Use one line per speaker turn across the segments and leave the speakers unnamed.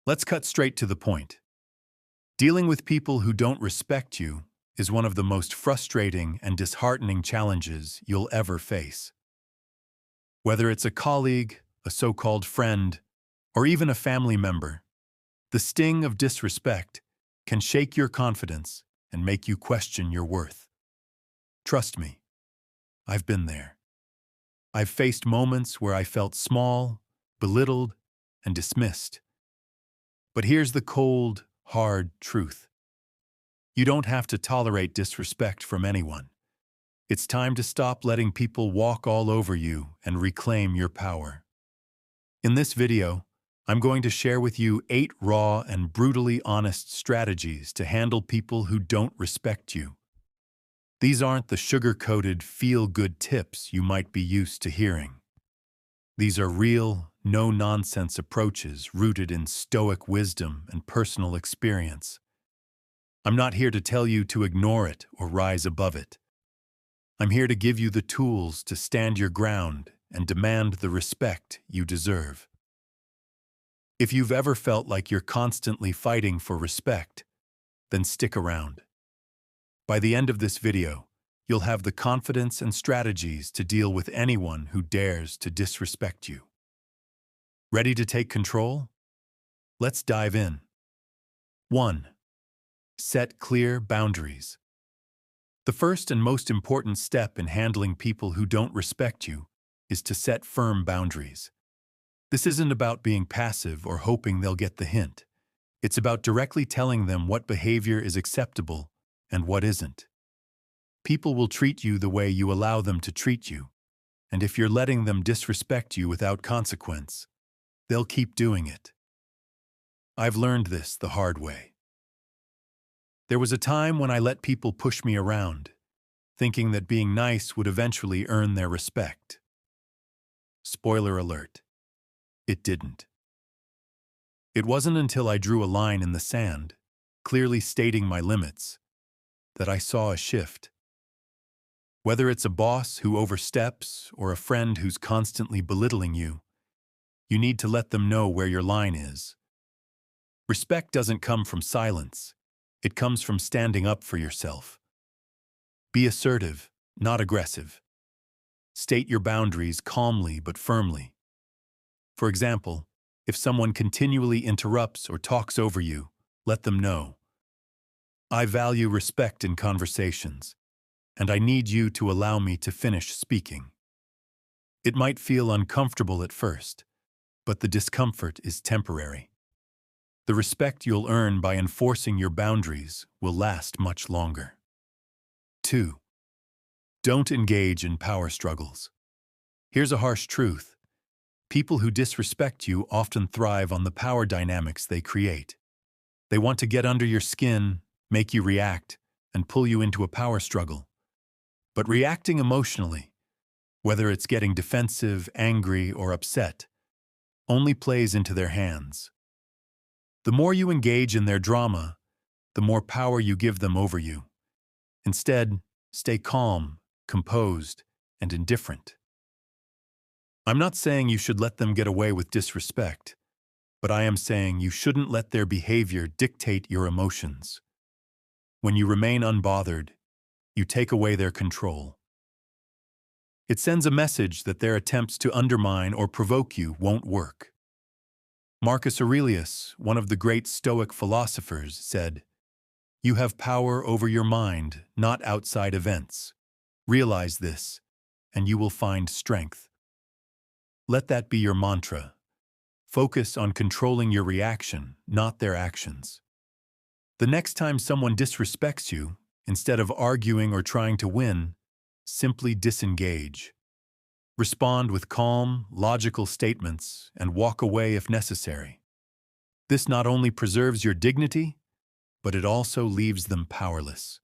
Let's cut straight to the point. Dealing with people who don't respect you is one of the most frustrating and disheartening challenges you'll ever face. Whether it's a colleague, a so-called friend, or even a family member, the sting of disrespect can shake your confidence and make you question your worth. Trust me, I've been there. I've faced moments where I felt small, belittled, and dismissed. But here's the cold, hard truth. You don't have to tolerate disrespect from anyone. It's time to stop letting people walk all over you and reclaim your power. In this video, I'm going to share with you 8 raw and brutally honest strategies to handle people who don't respect you. These aren't the sugar-coated, feel-good tips you might be used to hearing. These are real, no-nonsense approaches rooted in Stoic wisdom and personal experience. I'm not here to tell you to ignore it or rise above it. I'm here to give you the tools to stand your ground and demand the respect you deserve. If you've ever felt like you're constantly fighting for respect, then stick around. By the end of this video, you'll have the confidence and strategies to deal with anyone who dares to disrespect you. Ready to take control? Let's dive in. 1. Set clear boundaries. The first and most important step in handling people who don't respect you is to set firm boundaries. This isn't about being passive or hoping they'll get the hint. It's about directly telling them what behavior is acceptable and what isn't. People will treat you the way you allow them to treat you, and if you're letting them disrespect you without consequence, they'll keep doing it. I've learned this the hard way. There was a time when I let people push me around, thinking that being nice would eventually earn their respect. Spoiler alert, it didn't. It wasn't until I drew a line in the sand, clearly stating my limits, that I saw a shift. Whether it's a boss who oversteps or a friend who's constantly belittling you, you need to let them know where your line is. Respect doesn't come from silence. It comes from standing up for yourself. Be assertive, not aggressive. State your boundaries calmly but firmly. For example, if someone continually interrupts or talks over you, let them know. I value respect in conversations, and I need you to allow me to finish speaking. It might feel uncomfortable at first, but the discomfort is temporary. The respect you'll earn by enforcing your boundaries will last much longer. 2. Don't engage in power struggles. Here's a harsh truth. People who disrespect you often thrive on the power dynamics they create. They want to get under your skin, make you react, and pull you into a power struggle. But reacting emotionally, whether it's getting defensive, angry, or upset, only plays into their hands. The more you engage in their drama, the more power you give them over you. Instead, stay calm, composed, and indifferent. I'm not saying you should let them get away with disrespect, but I am saying you shouldn't let their behavior dictate your emotions. When you remain unbothered, you take away their control. It sends a message that their attempts to undermine or provoke you won't work. Marcus Aurelius, one of the great Stoic philosophers, said, "You have power over your mind, not outside events. Realize this, and you will find strength." Let that be your mantra. Focus on controlling your reaction, not their actions. The next time someone disrespects you, instead of arguing or trying to win, simply disengage. Respond with calm, logical statements and walk away if necessary. This not only preserves your dignity, but it also leaves them powerless.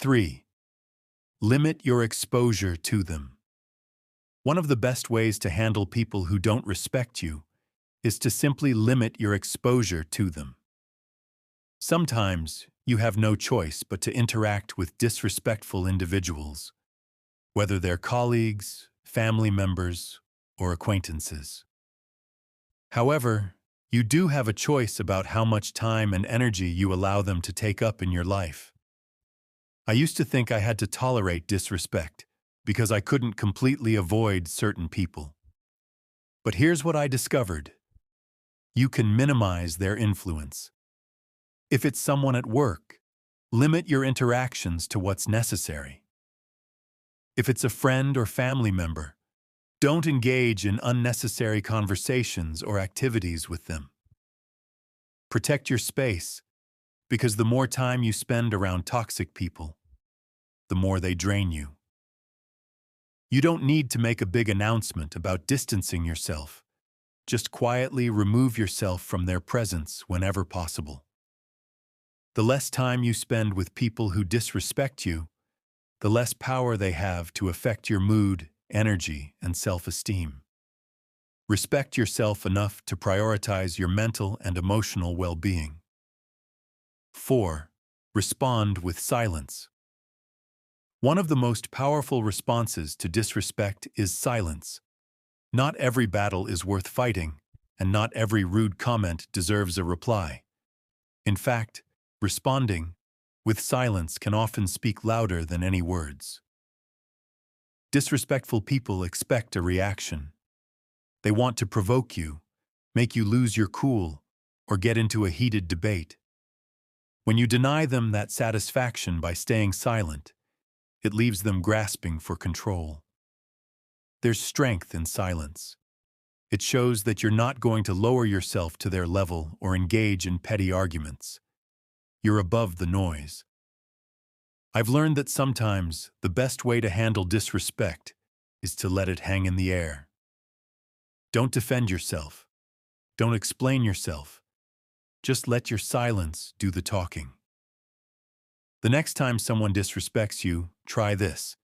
3. Limit your exposure to them. One of the best ways to handle people who don't respect you is to simply limit your exposure to them. Sometimes you have no choice but to interact with disrespectful individuals, whether they're colleagues, family members, or acquaintances. However, You do have a choice about how much time and energy you allow them to take up in your life. I used to think I had to tolerate disrespect because I couldn't completely avoid certain people. But here's what I discovered. You can minimize their influence. If it's someone at work, limit your interactions to what's necessary. If it's a friend or family member, don't engage in unnecessary conversations or activities with them. Protect your space, because the more time you spend around toxic people, the more they drain you. You don't need to make a big announcement about distancing yourself. Just quietly remove yourself from their presence whenever possible. The less time you spend with people who disrespect you, the less power they have to affect your mood, energy, and self-esteem. Respect yourself enough to prioritize your mental and emotional well-being. 4. Respond with silence. One of the most powerful responses to disrespect is silence. Not every battle is worth fighting, and not every rude comment deserves a reply. In fact, responding with silence can often speak louder than any words. Disrespectful people expect a reaction. They want to provoke you, make you lose your cool, or get into a heated debate. When you deny them that satisfaction by staying silent, it leaves them grasping for control. There's strength in silence. It shows that you're not going to lower yourself to their level or engage in petty arguments. You're above the noise. I've learned that sometimes the best way to handle disrespect is to let it hang in the air. Don't defend yourself. Don't explain yourself. Just let your silence do the talking. The next time someone disrespects you, try this.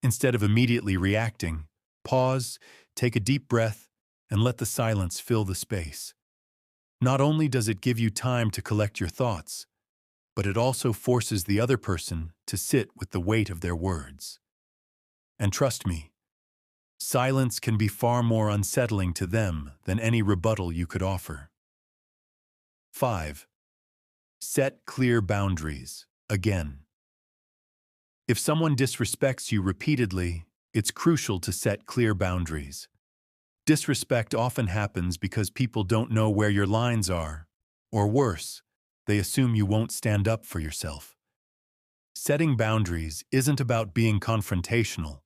Instead of immediately reacting, pause, take a deep breath, and let the silence fill the space. Not only does it give you time to collect your thoughts, but it also forces the other person to sit with the weight of their words. And trust me, silence can be far more unsettling to them than any rebuttal you could offer. 5. Set clear boundaries, again. If someone disrespects you repeatedly, it's crucial to set clear boundaries. Disrespect often happens because people don't know where your lines are, or worse, they assume you won't stand up for yourself. Setting boundaries isn't about being confrontational.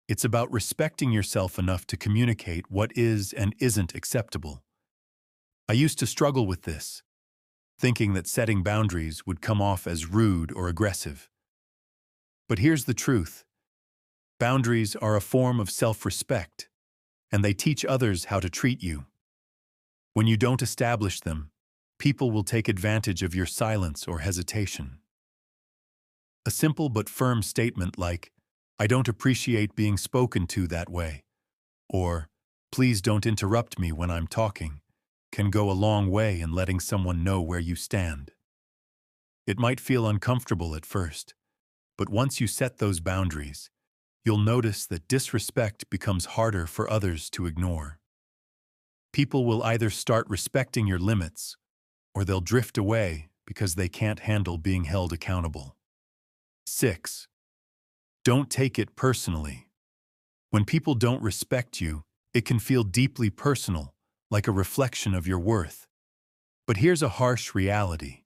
It's about respecting yourself enough to communicate what is and isn't acceptable. I used to struggle with this, thinking that setting boundaries would come off as rude or aggressive. But here's the truth. Boundaries are a form of self-respect, and they teach others how to treat you. When you don't establish them, people will take advantage of your silence or hesitation. A simple but firm statement like, "I don't appreciate being spoken to that way," or "Please don't interrupt me when I'm talking," can go a long way in letting someone know where you stand. It might feel uncomfortable at first, but once you set those boundaries, you'll notice that disrespect becomes harder for others to ignore. People will either start respecting your limits, or they'll drift away because they can't handle being held accountable. 6. Don't take it personally. When people don't respect you, it can feel deeply personal, like a reflection of your worth. But here's a harsh reality.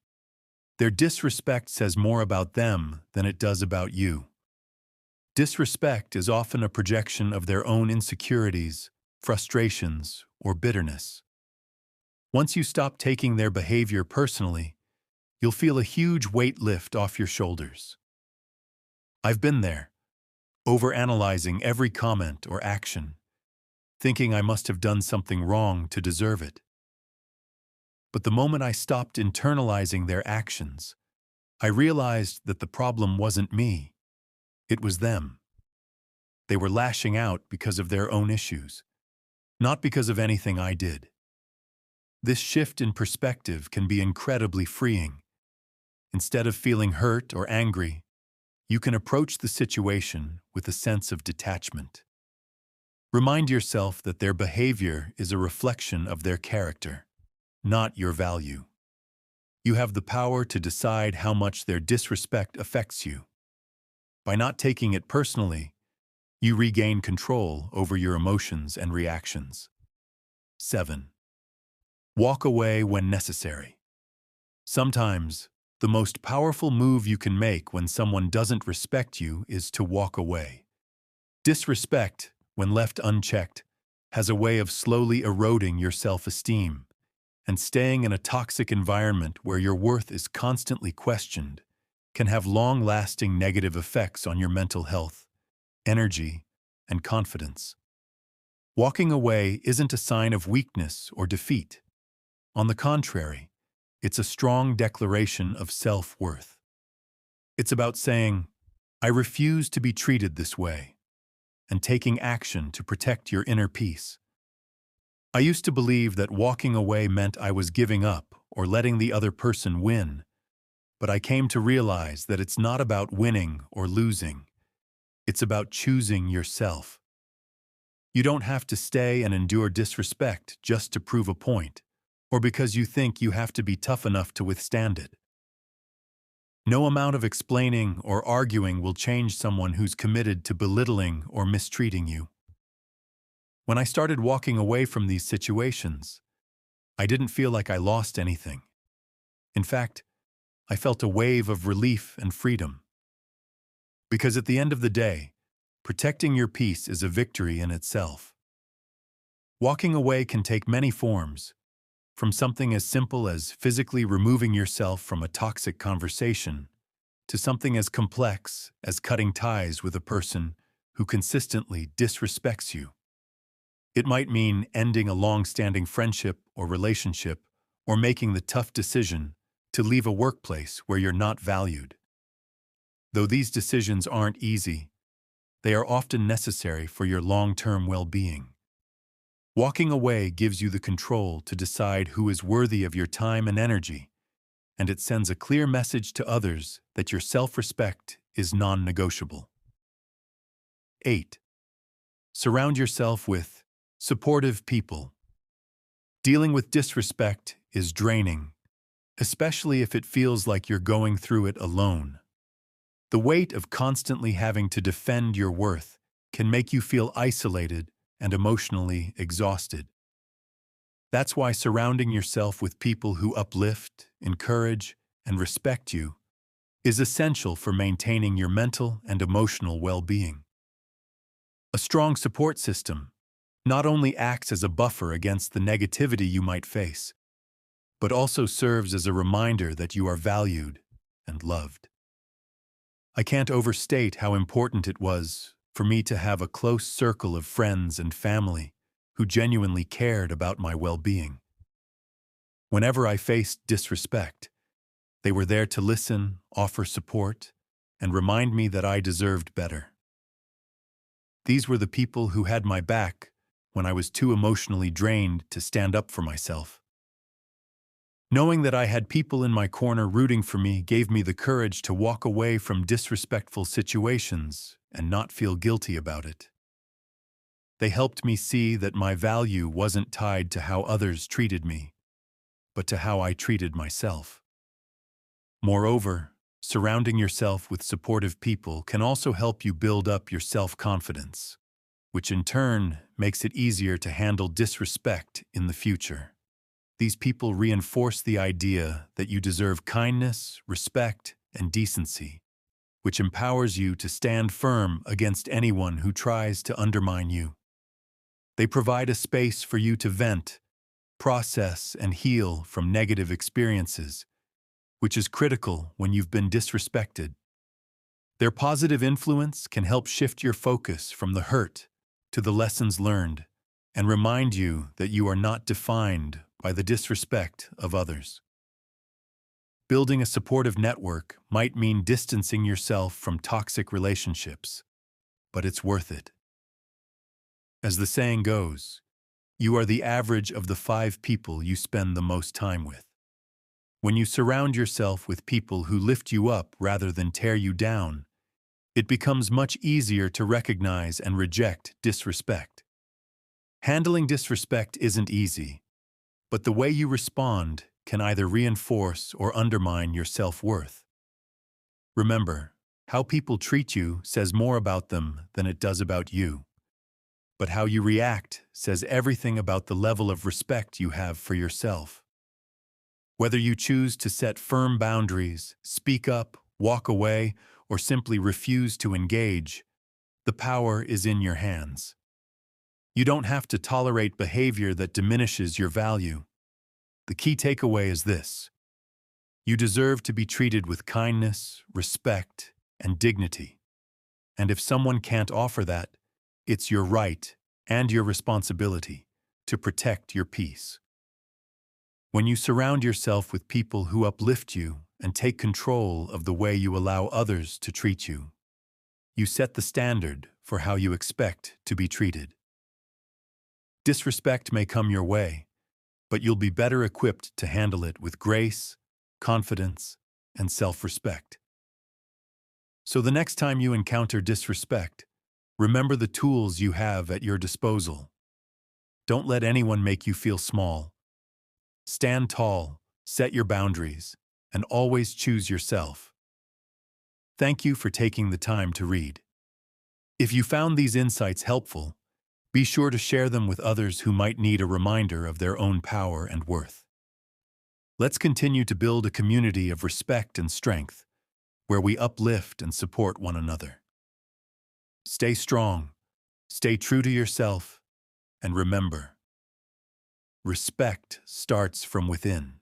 Their disrespect says more about them than it does about you. Disrespect is often a projection of their own insecurities, frustrations, or bitterness. Once you stop taking their behavior personally, you'll feel a huge weight lift off your shoulders. I've been there, overanalyzing every comment or action, thinking I must have done something wrong to deserve it. But the moment I stopped internalizing their actions, I realized that the problem wasn't me. It was them. They were lashing out because of their own issues, not because of anything I did. This shift in perspective can be incredibly freeing. Instead of feeling hurt or angry, you can approach the situation with a sense of detachment. Remind yourself that their behavior is a reflection of their character. not your value. You have the power to decide how much their disrespect affects you. By not taking it personally, you regain control over your emotions and reactions. 7. Walk away when necessary. Sometimes, the most powerful move you can make when someone doesn't respect you is to walk away. Disrespect, when left unchecked, has a way of slowly eroding your self-esteem, and staying in a toxic environment where your worth is constantly questioned can have long-lasting negative effects on your mental health, energy, and confidence. Walking away isn't a sign of weakness or defeat. On the contrary, it's a strong declaration of self-worth. It's about saying, "I refuse to be treated this way," and taking action to protect your inner peace. I used to believe that walking away meant I was giving up or letting the other person win, but I came to realize that it's not about winning or losing. It's about choosing yourself. You don't have to stay and endure disrespect just to prove a point, or because you think you have to be tough enough to withstand it. No amount of explaining or arguing will change someone who's committed to belittling or mistreating you. When I started walking away from these situations, I didn't feel like I lost anything. In fact, I felt a wave of relief and freedom. Because at the end of the day, protecting your peace is a victory in itself. Walking away can take many forms, from something as simple as physically removing yourself from a toxic conversation to something as complex as cutting ties with a person who consistently disrespects you. It might mean ending a long-standing friendship or relationship, or making the tough decision to leave a workplace where you're not valued. Though these decisions aren't easy, they are often necessary for your long-term well-being. Walking away gives you the control to decide who is worthy of your time and energy, and it sends a clear message to others that your self-respect is non-negotiable. 8. Surround yourself with supportive people. Dealing with disrespect is draining, especially if it feels like you're going through it alone. The weight of constantly having to defend your worth can make you feel isolated and emotionally exhausted. That's why surrounding yourself with people who uplift, encourage, and respect you is essential for maintaining your mental and emotional well-being. A strong support system not only acts as a buffer against the negativity you might face, but also serves as a reminder that you are valued and loved. I can't overstate how important it was for me to have a close circle of friends and family who genuinely cared about my well-being. Whenever I faced disrespect, they were there to listen, offer support, and remind me that I deserved better. These were the people who had my back when I was too emotionally drained to stand up for myself. Knowing that I had people in my corner rooting for me gave me the courage to walk away from disrespectful situations and not feel guilty about it. They helped me see that my value wasn't tied to how others treated me, but to how I treated myself. Moreover, surrounding yourself with supportive people can also help you build up your self-confidence, which in turn makes it easier to handle disrespect in the future. These people reinforce the idea that you deserve kindness, respect, and decency, which empowers you to stand firm against anyone who tries to undermine you. They provide a space for you to vent, process, and heal from negative experiences, which is critical when you've been disrespected. Their positive influence can help shift your focus from the hurt to the lessons learned and remind you that you are not defined by the disrespect of others. Building a supportive network might mean distancing yourself from toxic relationships, but it's worth it. As the saying goes, you are the average of the 5 people you spend the most time with. When you surround yourself with people who lift you up rather than tear you down, it becomes much easier to recognize and reject disrespect. Handling disrespect isn't easy, But the way you respond can either reinforce or undermine your self-worth. Remember, how people treat you says more about them than it does about you. But how you react says everything about the level of respect you have for yourself. Whether you choose to set firm boundaries, speak up, walk away, or simply refuse to engage, the power is in your hands. You don't have to tolerate behavior that diminishes your value. The key takeaway is this: you deserve to be treated with kindness, respect, and dignity. And if someone can't offer that, it's your right and your responsibility to protect your peace. When you surround yourself with people who uplift you and take control of the way you allow others to treat you, you set the standard for how you expect to be treated. Disrespect may come your way, but you'll be better equipped to handle it with grace, confidence, and self-respect. So the next time you encounter disrespect, remember the tools you have at your disposal. Don't let anyone make you feel small. Stand tall, set your boundaries, and always choose yourself. Thank you for taking the time to read. If you found these insights helpful, be sure to share them with others who might need a reminder of their own power and worth. Let's continue to build a community of respect and strength, where we uplift and support one another. Stay strong, stay true to yourself, and remember, respect starts from within.